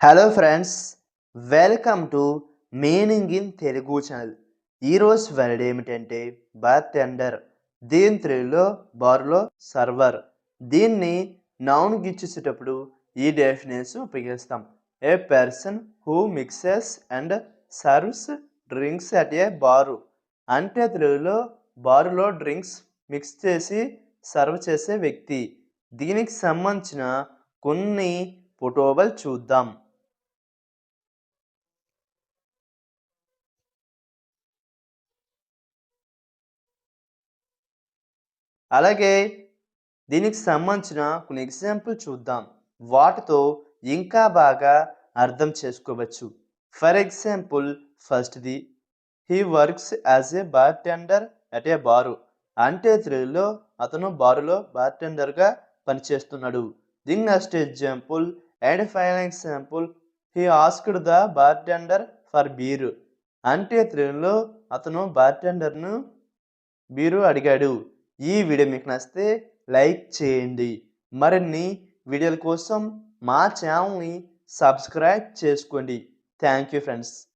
Hello friends, welcome to meaning in Telugu channel. ఈరోజు word ఏమిటంటే bar tender. దీని తెలుగులో బార్లో సర్వర్. దీన్ని నౌన్కి ఇచ్చేసేటప్పుడు ఈ డెఫినేషన్ ఉపయోగిస్తాం. A person who mixes and serves drinks at a bar. అంటే తెలుగులో బారులో డ్రింక్స్ మిక్స్ చేసి సర్వ్ చేసే వ్యక్తి. దీనికి సంబంధించిన కొన్ని ఫోటోలు చూద్దాం. అలాగే దీనికి సంబంధించిన కొన్ని ఎగ్జాంపుల్ చూద్దాం. వాటితో ఇంకా బాగా అర్థం చేసుకోవచ్చు. ఫర్ ఎగ్జాంపుల్ ఫస్ట్‌ది, he works as a bartender at a bar. అంటే తెలుగులో అతను బారులో బార్‌టెండర్‌గా పనిచేస్తున్నాడు. The next example and final example, he asked the bartender for beer. అంటే తెలుగులో అతను బార్‌టెండర్‌ను బీరు అడిగాడు. ఈ వీడియో మీకు నచ్చితే లైక్ చేయండి. మరిన్ని వీడియోల కోసం మా ఛానల్‌ని సబ్స్క్రైబ్ చేసుకోండి. Thank you friends.